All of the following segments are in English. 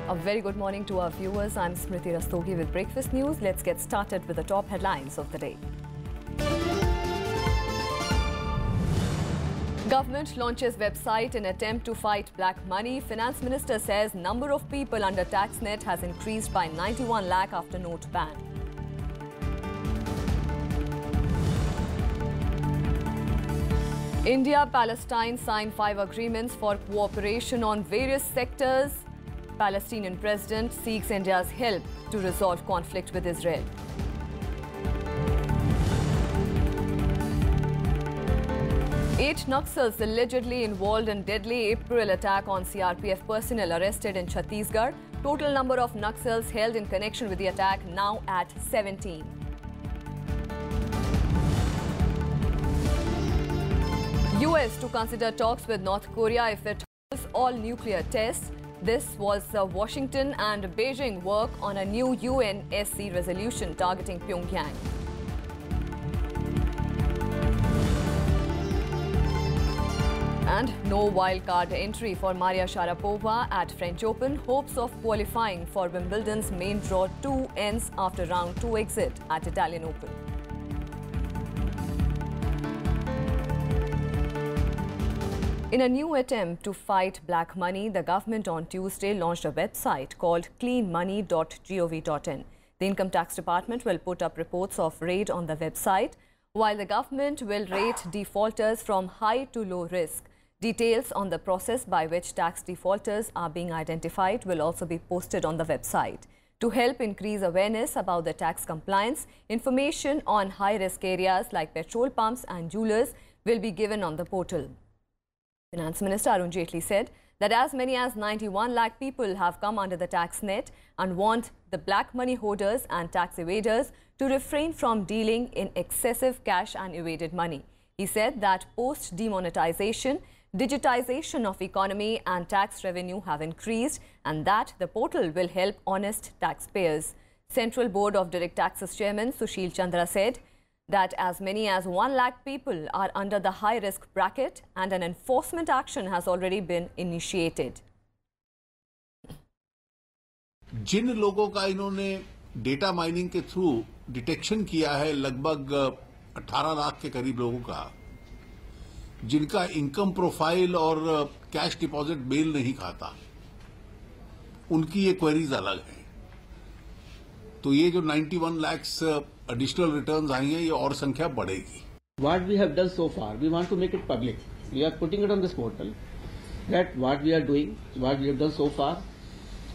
A very good morning to our viewers. I'm Smriti Rastogi with Breakfast News. Let's get started with the top headlines of the day. Government launches website in attempt to fight black money. Finance Minister says number of people under tax net has increased by 91 lakh after note ban. India-Palestine signed 5 agreements for cooperation on various sectors. Palestinian president seeks India's help to resolve conflict with Israel. Eight Naxals allegedly involved in deadly April attack on CRPF personnel arrested in Chhattisgarh. Total number of Naxals held in connection with the attack now at 17. US to consider talks with North Korea if it holds all nuclear tests. This was Washington and Beijing work on a new UNSC resolution targeting Pyongyang. And no wildcard entry for Maria Sharapova at French Open. Hopes of qualifying for Wimbledon's main draw 2 ends after round 2 exit at Italian Open. In a new attempt to fight black money, the government on Tuesday launched a website called cleanmoney.gov.in. The Income Tax Department will put up reports of raid on the website, while the government will rate defaulters from high to low risk. Details on the process by which tax defaulters are being identified will also be posted on the website. To help increase awareness about the tax compliance, information on high-risk areas like petrol pumps and jewelers will be given on the portal. Finance Minister Arun Jaitley said that as many as 91 lakh people have come under the tax net and want the black money hoarders and tax evaders to refrain from dealing in excessive cash and evaded money. He said that post-demonetization, digitization of economy and tax revenue have increased and that the portal will help honest taxpayers. Central Board of Direct Taxes Chairman Sushil Chandra said that as many as 1 lakh people are under the high-risk bracket and an enforcement action has already been initiated. जिन लोगों का इन्होंने data mining के through detection किया है, लगभग 18 लाख के करीब लोगों का, जिनका इनकम प्रोफाइल और कैश डिपॉजिट मेल नहीं खाता, उनकी ये क्वेरीज अलग है। तो ये जो 91 lakhs additional returns आई हैं, ये और संख्या बढ़ेगी। What we have done so far, we want to make it public. We are putting it on this portal. That what we are doing, what we have done so far,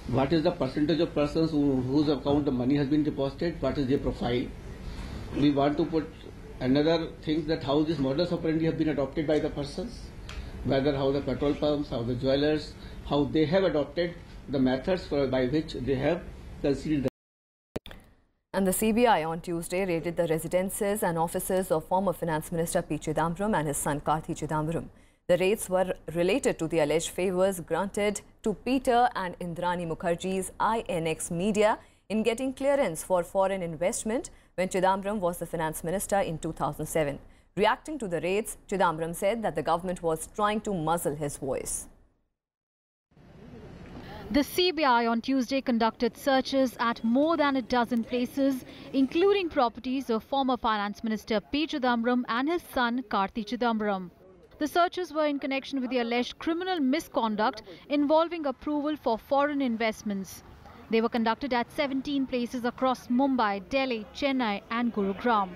what is the percentage of persons whose account the money has been deposited, what is their profile. We want to put another things that how this modus operandi have been adopted by the persons, whether how the petrol pumps, how the jewelers, how they have adopted the methods by which they have concealed. And the CBI on Tuesday raided the residences and offices of former Finance Minister P. Chidambaram and his son Karthi Chidambaram. The raids were related to the alleged favours granted to Peter and Indrani Mukherjee's INX Media in getting clearance for foreign investment when Chidambaram was the Finance Minister in 2007. Reacting to the raids, Chidambaram said that the government was trying to muzzle his voice. The CBI on Tuesday conducted searches at more than a dozen places, including properties of former Finance Minister P. Chidambaram and his son Karthi Chidambaram. The searches were in connection with the alleged criminal misconduct involving approval for foreign investments. They were conducted at 17 places across Mumbai, Delhi, Chennai and Gurugram.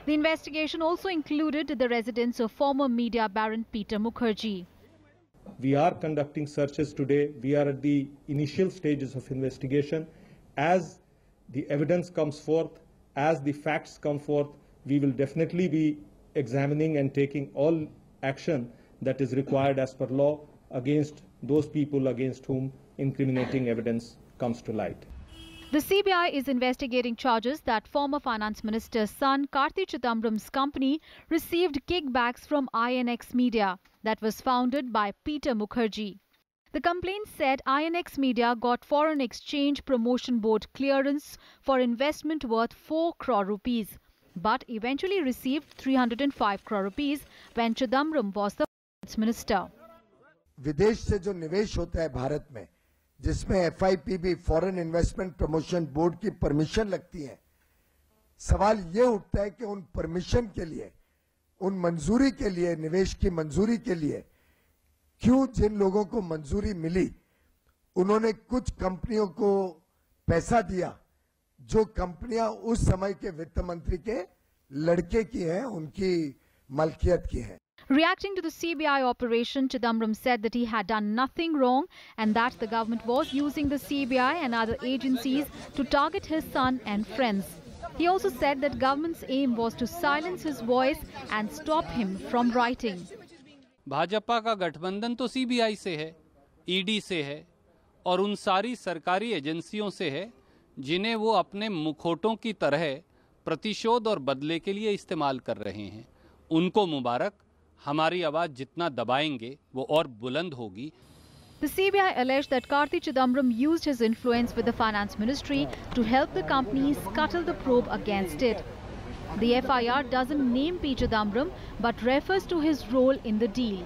The investigation also included the residence of former media baron Peter Mukherjee. We are conducting searches today. We are at the initial stages of investigation. As the evidence comes forth, as the facts come forth, we will definitely be examining and taking all action that is required as per law against those people against whom incriminating evidence comes to light. The CBI is investigating charges that former Finance Minister's son Karthi Chidambaram's company received kickbacks from INX Media that was founded by Peter Mukherjee. The complaint said INX Media got Foreign Exchange Promotion Board clearance for investment worth 4 crore rupees, but eventually received 305 crore rupees when Chidambaram was the Finance Minister. विदेश से जो निवेश होता है भारत में, जिसमें FIPB foreign investment promotion board की permission लगती है, सवाल ये उठता है कि उन परमिशन के लिए, उन मंजूरी के लिए, निवेश की मंजूरी के लिए क्यों जिन लोगों को मंजूरी मिली उन्होंने कुछ कंपनियों को पैसा दिया जो कंपनियां उस समय के वित्त मंत्री के लड़के की हैं, उनकी मलकियत की हैं। Reacting to the CBI operation, Chidambaram said that he had done nothing wrong and that the government was using the CBI and other agencies to target his son and friends. He also said that government's aim was to silence his voice and stop him from writing. Bhajpa का गठबंधन तो CBI से है, ED से है और उन सारी सरकारी एजेंसियों से है जिन्हें वो अपने मुखौटों की तरह प्रतिशोध और बदले के लिए इस्तेमाल कर रहे हैं। उनको मुबारक। हमारी आवाज जितना दबाएंगे वो और बुलंद होगी। The CBI alleged that Karti Chidambaram used his influence with the finance ministry to help the company scuttle the probe against it. The FIR doesn't name P. Chidambaram but refers to his role in the deal.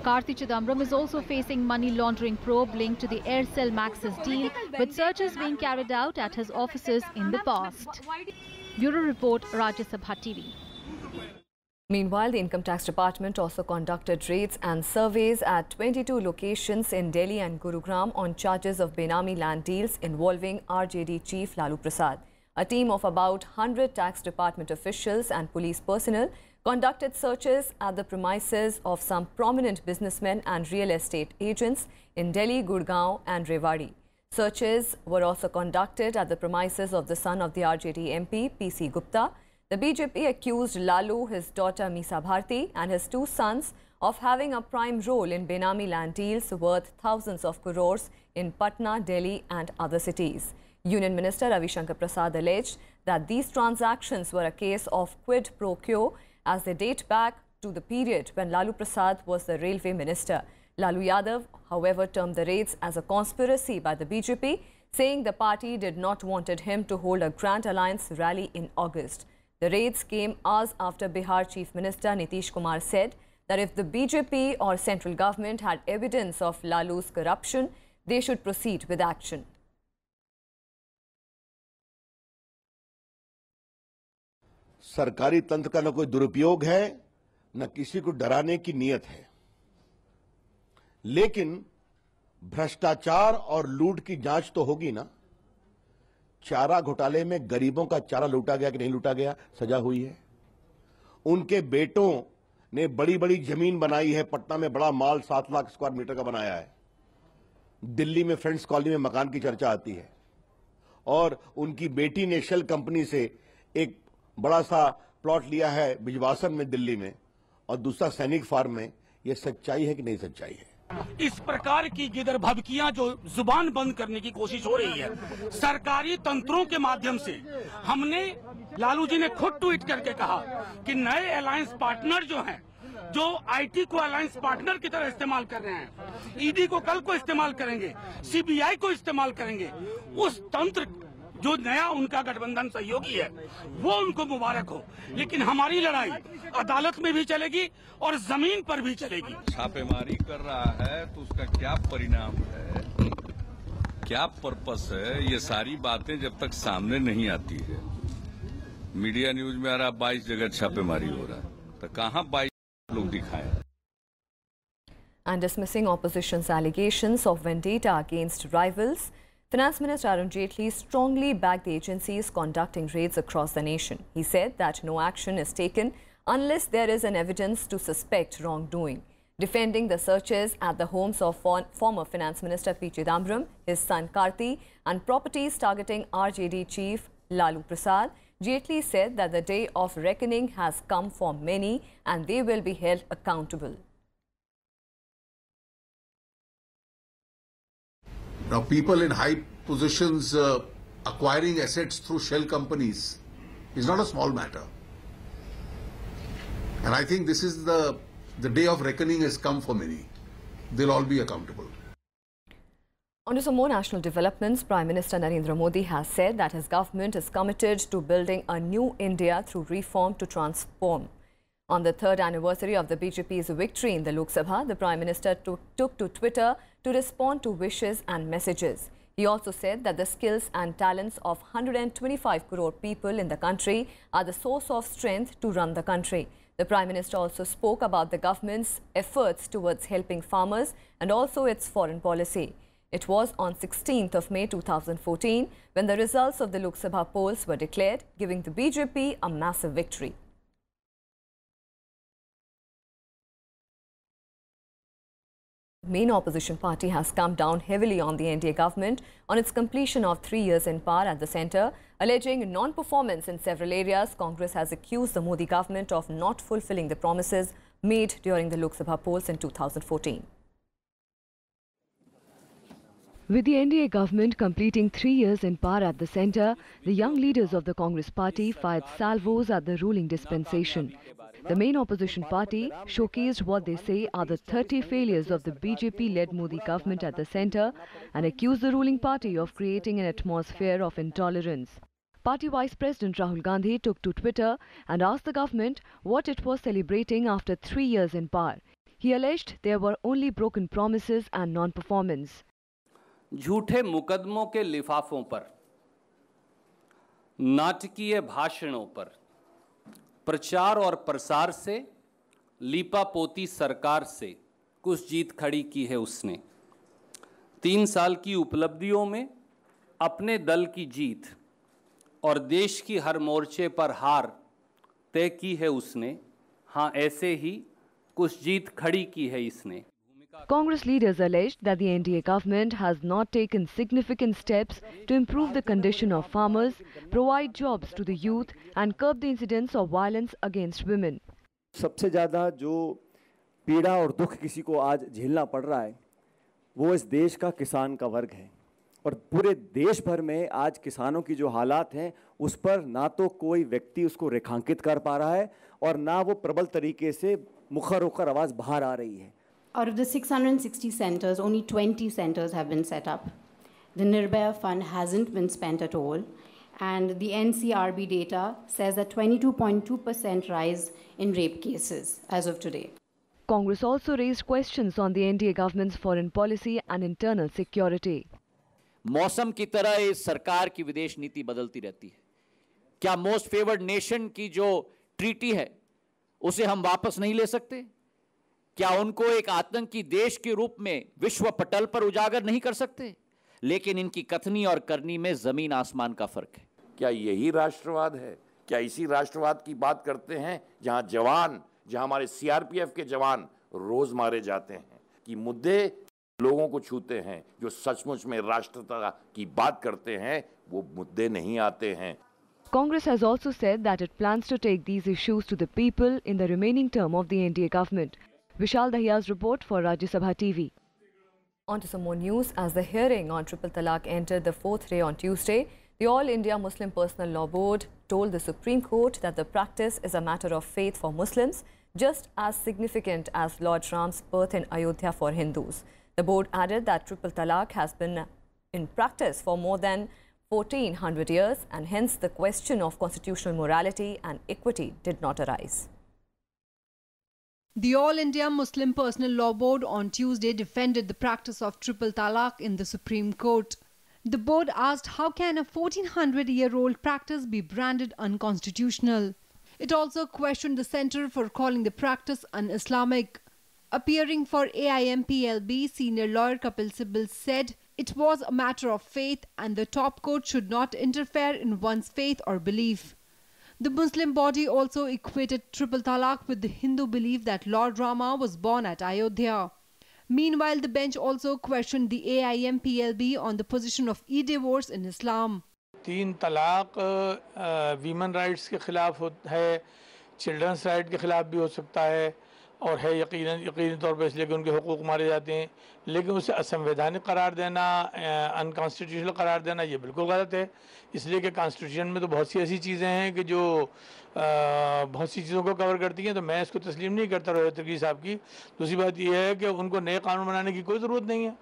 Karti Chidambaram is also facing money laundering probe linked to the Aircel Maxis deal, with searches being carried out at his offices in the past. Bureau Report, Rajya Sabha TV. Meanwhile, the Income Tax Department also conducted raids and surveys at 22 locations in Delhi and Gurugram on charges of Benami land deals involving RJD Chief Lalu Prasad. A team of about 100 Tax Department officials and police personnel conducted searches at the premises of some prominent businessmen and real estate agents in Delhi, Gurgaon and Rewari. Searches were also conducted at the premises of the son of the RJD MP, PC Gupta. The BJP accused Lalu, his daughter Misa Bharti and his two sons of having a prime role in Benami land deals worth thousands of crores in Patna, Delhi and other cities. Union Minister Ravi Shankar Prasad alleged that these transactions were a case of quid pro quo as they date back to the period when Lalu Prasad was the railway minister. Lalu Yadav, however, termed the raids as a conspiracy by the BJP, saying the party did not wanted him to hold a Grand Alliance rally in August. The raids came hours after Bihar Chief Minister Nitish Kumar said that if the BJP or central government had evidence of Lalu's corruption, they should proceed with action. सरकारी तंत्र का न कोई दुरुपयोग है, न किसी को डराने की नीयत है, लेकिन भ्रष्टाचार और लूट की जांच तो होगी ना। चारा घोटाले में गरीबों का चारा लूटा गया कि नहीं लूटा गया, सजा हुई है। उनके बेटों ने बड़ी बड़ी जमीन बनाई है, पटना में बड़ा माल 7 लाख स्क्वायर मीटर का बनाया है, दिल्ली में फ्रेंड्स कॉलोनी में मकान की चर्चा आती है, और उनकी बेटी ने शेल कंपनी से एक बड़ा सा प्लॉट लिया है बिजवासन में दिल्ली में और दूसरा सैनिक फार्म में। यह सच्चाई है कि नहीं सच्चाई है? इस प्रकार की गिदर भभकियां जो जुबान बंद करने की कोशिश हो रही है सरकारी तंत्रों के माध्यम से, हमने लालू जी ने खुद ट्वीट करके कहा कि नए अलायंस पार्टनर जो हैं, जो आईटी को अलायंस पार्टनर की तरह इस्तेमाल कर रहे हैं, ईडी को कल को इस्तेमाल करेंगे, सीबीआई को इस्तेमाल करेंगे, उस तंत्र जो नया उनका गठबंधन सहयोगी है वो उनको मुबारक हो। लेकिन हमारी लड़ाई अदालत में भी चलेगी और जमीन पर भी चलेगी। छापेमारी कर रहा है तो उसका क्या परिणाम है, क्या पर्पस है, ये सारी बातें जब तक सामने नहीं आती है। मीडिया न्यूज में आ रहा 22 जगह छापेमारी हो रहा है, तो कहां 22 लोग दिखाएं। And dismissing opposition's allegations of vendetta against rivals, Finance Minister Arun Jaitley strongly backed the agencies conducting raids across the nation. He said that no action is taken unless there is an evidence to suspect wrongdoing. Defending the searches at the homes of former Finance Minister P. Chidambaram, his son Karti, and properties targeting RJD Chief Lalu Prasad, Jaitley said that the day of reckoning has come for many and they will be held accountable. Now, people in high positions acquiring assets through shell companies is not a small matter. And I think this is the day of reckoning has come for many. They'll all be accountable. On to some more national developments, Prime Minister Narendra Modi has said that his government is committed to building a new India through reform to transform. On the third anniversary of the BJP's victory in the Lok Sabha, the Prime Minister took to Twitter to respond to wishes and messages. He also said that the skills and talents of 125 crore people in the country are the source of strength to run the country. The Prime Minister also spoke about the government's efforts towards helping farmers and also its foreign policy. It was on 16th of May 2014 when the results of the Lok Sabha polls were declared, giving the BJP a massive victory. The main opposition party has come down heavily on the NDA government on its completion of 3 years in power at the centre. Alleging non-performance in several areas, Congress has accused the Modi government of not fulfilling the promises made during the Lok Sabha polls in 2014. With the NDA government completing 3 years in power at the centre, the young leaders of the Congress party fired salvos at the ruling dispensation. The main opposition party showcased what they say are the 30 failures of the BJP-led Modi government at the centre and accused the ruling party of creating an atmosphere of intolerance. Party Vice President Rahul Gandhi took to Twitter and asked the government what it was celebrating after 3 years in power. He alleged there were only broken promises and non-performance. झूठे मुकदमों के लिफाफों पर, नाटकीय भाषणों पर, प्रचार और प्रसार से, लीपापोती सरकार से कुछ जीत खड़ी की है उसने। 3 साल की उपलब्धियों में अपने दल की जीत और देश की हर मोर्चे पर हार तय की है उसने। हाँ, ऐसे ही कुछ जीत खड़ी की है इसने। Congress leaders alleged that the NDA government has not taken significant steps to improve the condition of farmers, provide jobs to the youth and curb the incidents of violence against women. सबसे ज़्यादा जो पीड़ा और दुख किसी को आज झेलना पड़ रहा है वो इस देश का किसान का वर्ग है और पूरे देश भर में आज किसानों की जो हालात हैं उस पर ना तो कोई व्यक्ति उसको रेखांकित कर पा रहा है और ना वो प्रबल तरीके से मुखर होकर आवाज़ बाहर आ रही है। Out of the 660 centers, only 20 centers have been set up. The Nirbhaya fund hasn't been spent at all. And the NCRB data says that 22.2% rise in rape cases as of today. Congress also raised questions on the NDA government's foreign policy and internal security. मौसम की तरह इस सरकार की विदेश नीति बदलती रहती है। क्या मोस्ट फेवर्ड नेशन की जो ट्रीटी है उसे हम वापस नहीं ले सकते? क्या उनको एक आतंकी देश के रूप में विश्व पटल पर उजागर नहीं कर सकते? लेकिन इनकी कथनी और करनी में जमीन आसमान का फर्क है। क्या यही राष्ट्रवाद है? क्या इसी राष्ट्रवाद की बात करते हैं जहां हमारे सीआरपीएफ के जवान रोज मारे जाते हैं? कि मुद्दे लोगों को छूते हैं, जो सचमुच में राष्ट्रता की बात करते हैं वो मुद्दे नहीं आते हैं। Congress has also said that it plans to take these issues to the people in the remaining term of the NDA government. Vishal Dahiya's report for Rajya Sabha TV. On to some more news. As the hearing on Triple Talaq entered the 4th day on Tuesday, the All India Muslim Personal Law Board told the Supreme Court that the practice is a matter of faith for Muslims, just as significant as Lord Ram's birth in Ayodhya for Hindus. The board added that Triple Talaq has been in practice for more than 1400 years and hence the question of constitutional morality and equity did not arise. The All India Muslim Personal Law Board on Tuesday defended the practice of Triple Talaq in the Supreme Court. The board asked how can a 1400-year-old practice be branded unconstitutional. It also questioned the centre for calling the practice un-Islamic. Appearing for AIMPLB, senior lawyer Kapil Sibal said it was a matter of faith and the top court should not interfere in one's faith or belief. The Muslim body also equated Triple Talaq with the Hindu belief that Lord Rama was born at Ayodhya. Meanwhile, the bench also questioned the AIMPLB on the position of e-divorce in Islam. 3 तलाक women rights के खिलाफ है, children's right के खिलाफ भी हो सकता है और है यकीनी तौर पर इसलिए कि उनके हुकूक मारे जाते हैं, लेकिन उसे असंवैधानिक करार देना, अनकॉन्स्टिट्यूशनल करार देना ये बिल्कुल गलत है। इसलिए कि कॉन्स्टिट्यूशन में तो बहुत सी ऐसी चीज़ें हैं कि जो बहुत सी चीज़ों को कवर करती हैं, तो मैं इसको तस्लीम नहीं करता रोहित तकी साहब की। दूसरी बात यह है कि उनको नए कानून बनाने की कोई ज़रूरत नहीं है।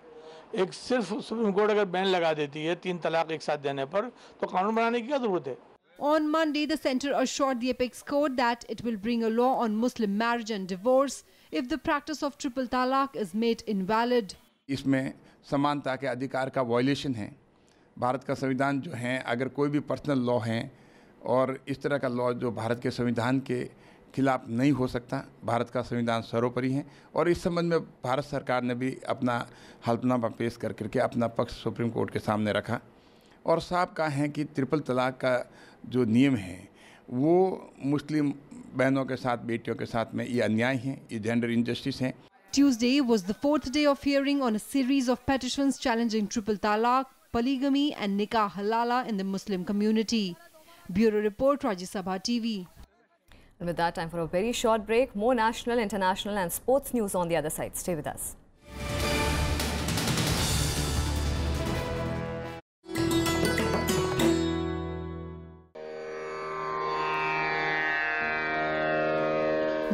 एक सिर्फ सुप्रीम कोर्ट अगर बैन लगा देती है 3 तलाक एक साथ देने पर, तो कानून बनाने की क्या ज़रूरत है? On Monday, the centre assured the apex court that it will bring a law on Muslim marriage and divorce if the practice of triple talaq is made invalid. इसमें समानता के अधिकार का वायलेशन है। भारत का संविधान जो है, अगर कोई भी पर्सनल लॉ है और इस तरह का लॉ जो भारत के संविधान के खिलाफ नहीं हो सकता, भारत का संविधान सर्वोपरि है। और इस संबंध में भारत सरकार ने भी अपना हल्फनामा पेश करके अपना पक्ष सुप्रीम कोर्ट के सामने रखा और साफ कहा है कि ट्रिपल तलाक का जो नियम है वो मुस्लिम बहनों के साथ, बेटियों के साथ में ये अन्याय है, ये जेंडर इनजस्टिस है। Tuesday was the fourth day of hearing on a series of petitions challenging triple talaq, polygamy and nikah halala in the Muslim community. Bureau Report, Rajya Sabha TV. And with that, time for a very short break. More national, international and sports news on the other side. Stay with us.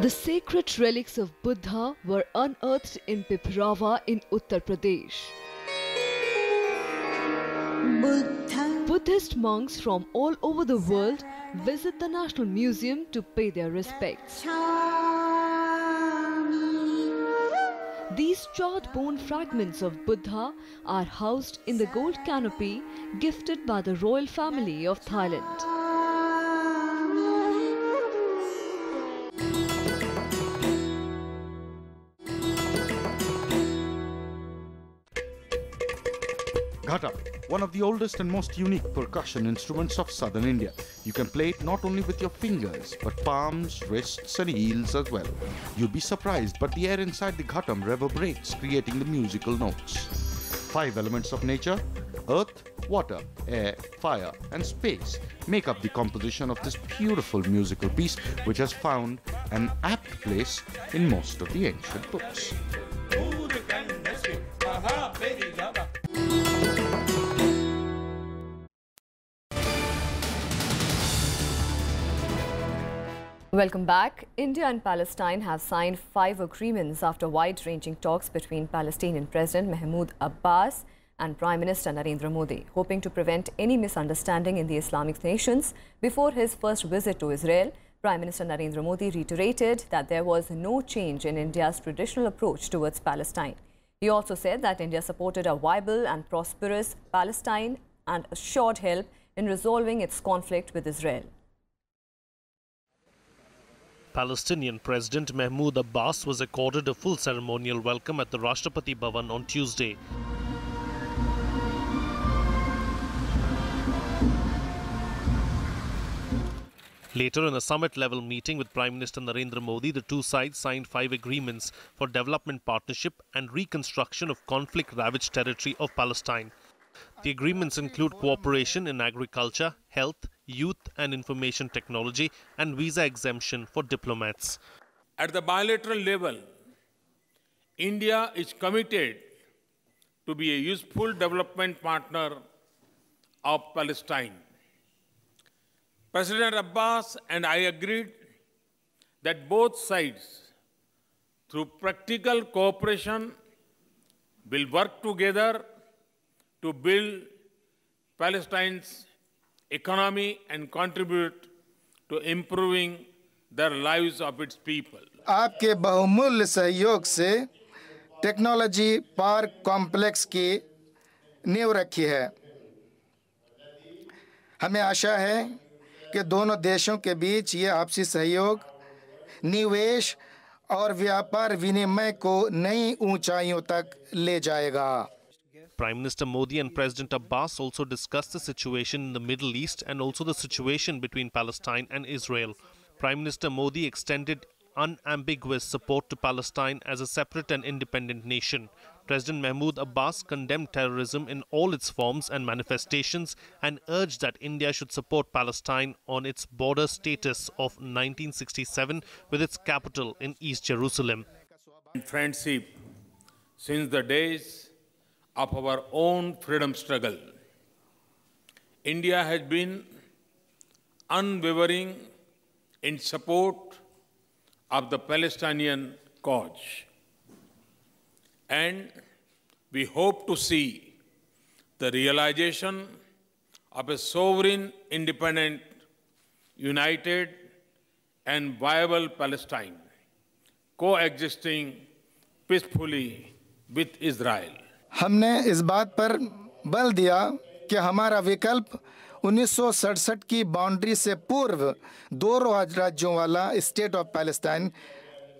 The sacred relics of Buddha were unearthed in Piprava in Uttar Pradesh. Buddhist monks from all over the world visit the National Museum to pay their respects. These charred bone fragments of Buddha are housed in the gold canopy gifted by the royal family of Thailand. Ghata, one of the oldest and most unique percussion instruments of southern India. You can play it not only with your fingers, but palms, wrists and heels as well. You'll be surprised, but the air inside the ghatam reverberates, creating the musical notes. 5 elements of nature, earth, water, air, fire and space make up the composition of this beautiful musical piece, which has found an apt place in most of the ancient books. Welcome back. India and Palestine have signed 5 agreements after wide-ranging talks between Palestinian President Mahmoud Abbas and Prime Minister Narendra Modi, hoping to prevent any misunderstanding in the Islamic nations. Before his first visit to Israel, Prime Minister Narendra Modi reiterated that there was no change in India's traditional approach towards Palestine. He also said that India supported a viable and prosperous Palestine and assured help in resolving its conflict with Israel. Palestinian President Mahmoud Abbas was accorded a full ceremonial welcome at the Rashtrapati Bhavan on Tuesday. Later, in a summit-level meeting with Prime Minister Narendra Modi, the two sides signed 5 agreements for development partnership and reconstruction of conflict-ravaged territory of Palestine. The agreements include cooperation in agriculture, health, youth and information technology and visa exemption for diplomats. At the bilateral level, India is committed to be a useful development partner of Palestine. President Abbas and I agreed that both sides, through practical cooperation, will work together to build Palestine's economy and contribute to improving the lives of its people. आपके बहुमूल्य सहयोग से technology park complex की नींव रखी है। हमें आशा है कि दोनों देशों के बीच ये आपसी सहयोग निवेश और व्यापार विनिमय को नई ऊंचाइयों तक ले जाएगा। Prime Minister Modi and President Abbas also discussed the situation in the Middle East and also the situation between Palestine and Israel. Prime Minister Modi extended unambiguous support to Palestine as a separate and independent nation. President Mahmoud Abbas condemned terrorism in all its forms and manifestations and urged that India should support Palestine on its border status of 1967 with its capital in East Jerusalem. Friendship since the days of our own freedom struggle, India has been unwavering in support of the Palestinian cause. And we hope to see the realization of a sovereign, independent united and viable Palestine, coexisting peacefully with Israel. हमने इस बात पर बल दिया कि हमारा विकल्प 1967 की बाउंड्री से पूर्व दो राज्यों वाला स्टेट ऑफ पैलेस्टाइन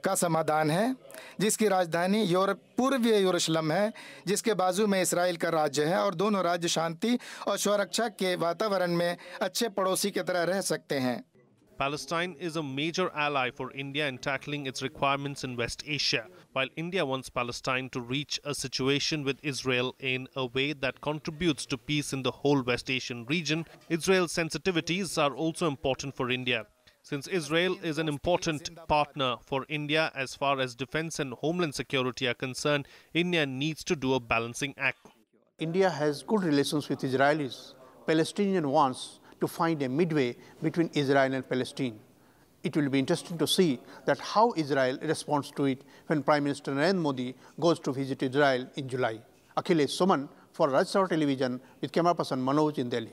का समाधान है, जिसकी राजधानी पूर्वीय यरूशलेम है, जिसके बाजू में इसराइल का राज्य है और दोनों राज्य शांति और सुरक्षा के वातावरण में अच्छे पड़ोसी की तरह रह सकते हैं. Palestine is a major ally for India in tackling its requirements in West Asia, while India wants Palestine to reach a situation with Israel in a way that contributes to peace in the whole West Asian region. Israel's sensitivities are also important for India. Since Israel is an important partner for India as far as defense and homeland security are concerned, India needs to do a balancing act. India has good relations with Israelis. Palestinian wants to find a midway between Israel and Palestine. It will be interesting to see that how Israel responds to it when Prime Minister Narendra Modi goes to visit Israel in July. Akhilesh Suman for Rajya Television with camera person Manoj in Delhi.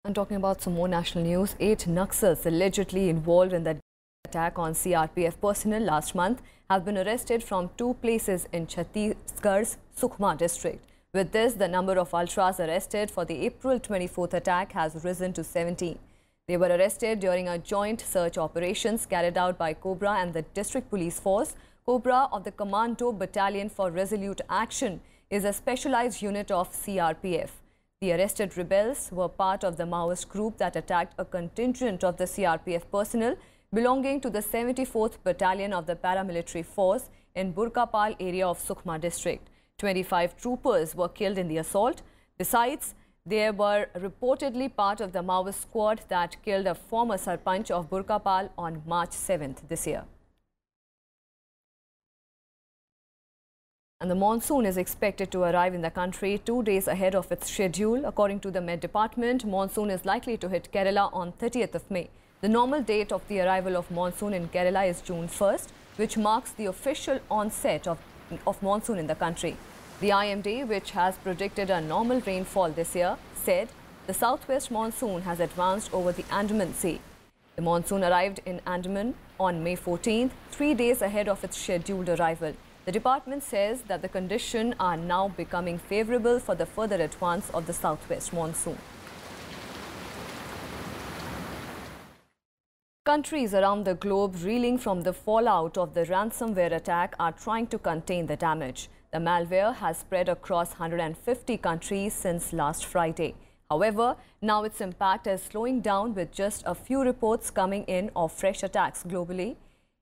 And talking about some more national news, 8 Naxals allegedly involved in the attack on CRPF personnel last month have been arrested from 2 places in Chhattisgarh's Sukhma district. With this, the number of ultras arrested for the April 24th attack has risen to 17. They were arrested during a joint search operations carried out by Cobra and the District Police Force. Cobra of the Commando Battalion for Resolute Action is a specialized unit of CRPF. The arrested rebels were part of the Maoist group that attacked a contingent of the CRPF personnel belonging to the 74th Battalion of the Paramilitary Force in Burkapal area of Sukhma district. 25 troopers were killed in the assault. Besides, they were reportedly part of the Maoist squad that killed a former Sarpanch of Burkapal on March 7th this year. And the monsoon is expected to arrive in the country 2 days ahead of its schedule. According to the Met Department, monsoon is likely to hit Kerala on 30th of May. The normal date of the arrival of monsoon in Kerala is June 1st, which marks the official onset of monsoon in the country. The IMD, which has predicted a normal rainfall this year, said the southwest monsoon has advanced over the Andaman Sea. The monsoon arrived in Andaman on May 14th, 3 days ahead of its scheduled arrival. The department says that the conditions are now becoming favorable for the further advance of the southwest monsoon. Countries around the globe reeling from the fallout of the ransomware attack are trying to contain the damage. The malware has spread across 150 countries since last Friday. However, now its impact is slowing down with just a few reports coming in of fresh attacks globally.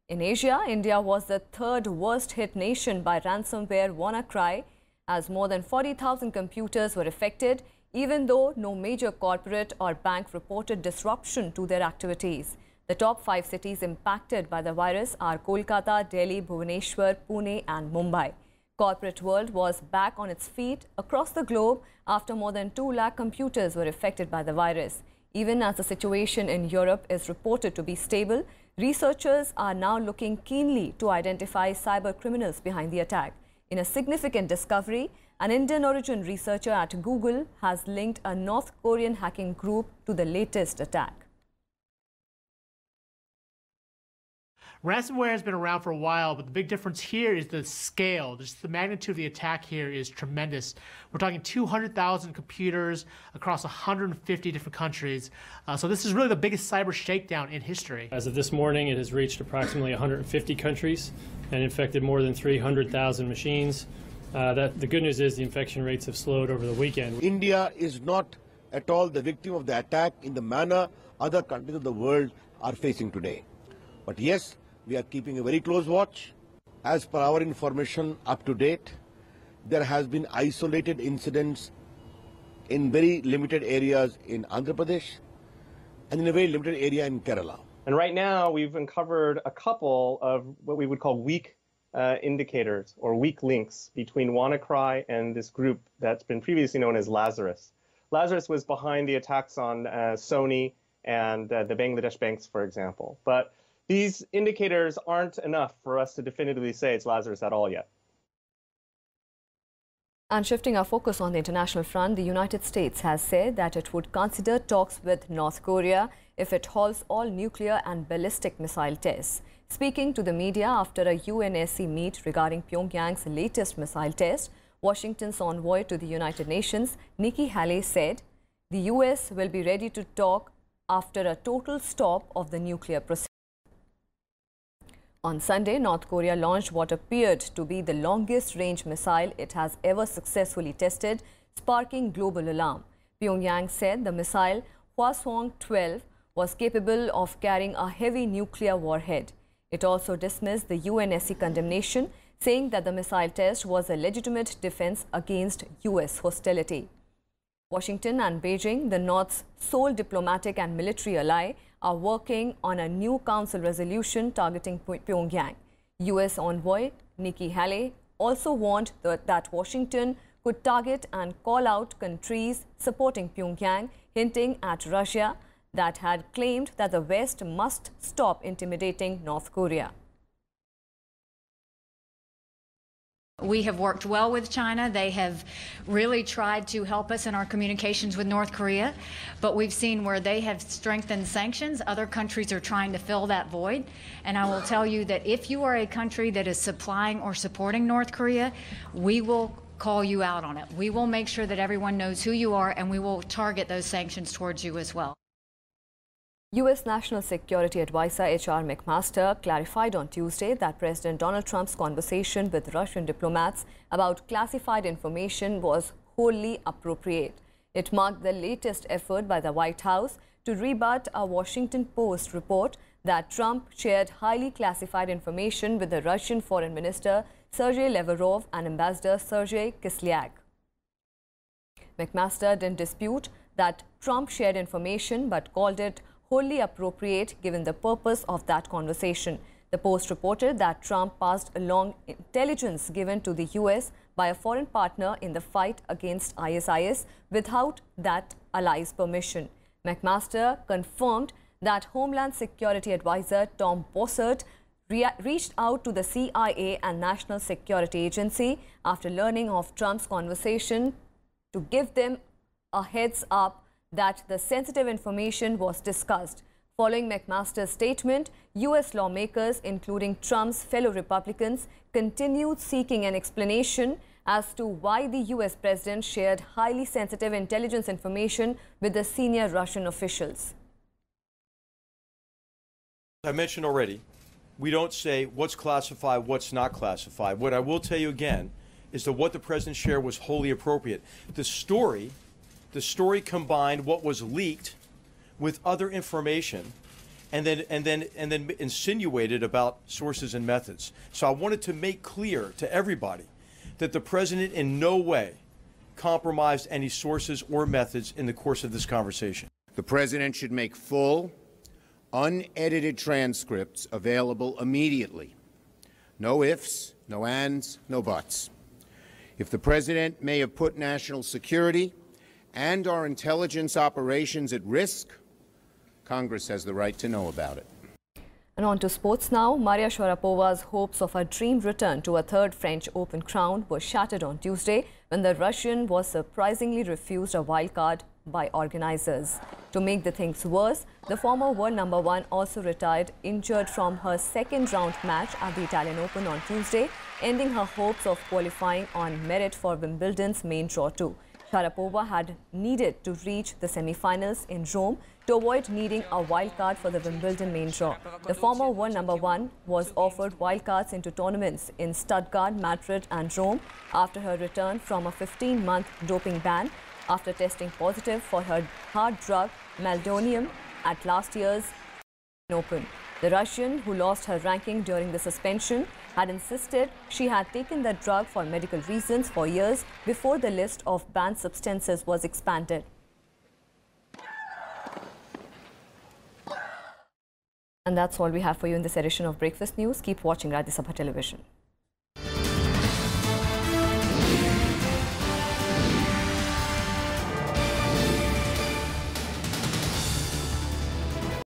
In Asia, India was the 3rd worst hit nation by ransomware WannaCry, as more than 40,000 computers were affected, even though no major corporate or bank reported disruption to their activities. The top 5 cities impacted by the virus are Kolkata, Delhi, Bhubaneswar, Pune and Mumbai. Corporate world was back on its feet across the globe after more than 2 lakh computers were affected by the virus. Even as the situation in Europe is reported to be stable, researchers are now looking keenly to identify cyber criminals behind the attack. In a significant discovery, an Indian origin researcher at Google has linked a North Korean hacking group to the latest attack. Ransomware has been around for a while, but the big difference here is the scale. Just the magnitude of the attack here is tremendous. We're talking 200,000 computers across 150 different countries. So this is really the biggest cyber shakedown in history. As of this morning, it has reached approximately 150 countries and infected more than 300,000 machines. The good news is the infection rates have slowed over the weekend. India is not at all the victim of the attack in the manner other countries of the world are facing today. But yes, we are keeping a very close watch. As per our information up to date, there has been isolated incidents in very limited areas in Andhra Pradesh and in a very limited area in Kerala. And right now we've uncovered a couple of what we would call weak indicators or weak links between WannaCry and this group that's been previously known as Lazarus. Lazarus was behind the attacks on Sony and the Bangladesh banks, for example. But these indicators aren't enough for us to definitively say it's Lazarus at all yet. And shifting our focus on the international front, the United States has said that it would consider talks with North Korea if it halts all nuclear and ballistic missile tests. Speaking to the media after a UNSC meet regarding Pyongyang's latest missile test, Washington's envoy to the United Nations, Nikki Haley, said the US will be ready to talk after a total stop of the nuclear proceedings. On Sunday, North Korea launched what appeared to be the longest-range missile it has ever successfully tested, sparking global alarm. Pyongyang said the missile Hwasong-12 was capable of carrying a heavy nuclear warhead. It also dismissed the UNSC condemnation, saying that the missile test was a legitimate defense against US hostility. Washington and Beijing, the North's sole diplomatic and military ally, are working on a new council resolution targeting Pyongyang. US envoy Nikki Haley also warned that Washington could target and call out countries supporting Pyongyang, hinting at Russia that had claimed that the West must stop intimidating North Korea. We have worked well with China. They have really tried to help us in our communications with North Korea, but we've seen where they have strengthened sanctions, other countries are trying to fill that void. And I will tell you that if you are a country that is supplying or supporting North Korea, we will call you out on it. We will make sure that everyone knows who you are, and we will target those sanctions towards you as well. U.S. National Security Advisor H.R. McMaster clarified on Tuesday that President Donald Trump's conversation with Russian diplomats about classified information was wholly appropriate. It marked the latest effort by the White House to rebut a Washington Post report that Trump shared highly classified information with the Russian Foreign Minister Sergei Lavrov and Ambassador Sergei Kislyak. McMaster didn't dispute that Trump shared information but called it wholly appropriate given the purpose of that conversation. The Post reported that Trump passed along intelligence given to the U.S. by a foreign partner in the fight against ISIS without that ally's permission. McMaster confirmed that Homeland Security Advisor Tom Bossert reached out to the CIA and National Security Agency after learning of Trump's conversation to give them a heads up that the sensitive information was discussed. Following McMaster's statement, U.S. lawmakers, including Trump's fellow Republicans, continued seeking an explanation as to why the U.S. president shared highly sensitive intelligence information with the senior Russian officials. I mentioned already, we don't say what's classified, what's not classified. What I will tell you again is that what the president shared was wholly appropriate. The story combined what was leaked with other information and then insinuated about sources and methods. So I wanted to make clear to everybody that the president in no way compromised any sources or methods in the course of this conversation. The president should make full, unedited transcripts available immediately. No ifs, no ands, no buts. If the president may have put national security and our intelligence operations at risk, Congress has the right to know about it. And on to sports now. Maria Sharapova's hopes of a dream return to a third French Open crown were shattered on Tuesday when the Russian was surprisingly refused a wild card by organizers. To make the things worse, the former world number one also retired injured from her second-round match at the Italian Open on Tuesday, ending her hopes of qualifying on merit for Wimbledon's main draw too. Sharapova had needed to reach the semi-finals in Rome to avoid needing a wild card for the Wimbledon main draw. The former world number one was offered wildcards into tournaments in Stuttgart, Madrid and Rome after her return from a 15-month doping ban after testing positive for her hard drug meldonium at last year's Open. The Russian, who lost her ranking during the suspension, had insisted she had taken the drug for medical reasons for years before the list of banned substances was expanded. And that's all we have for you in this edition of Breakfast News. Keep watching Rajya Sabha television.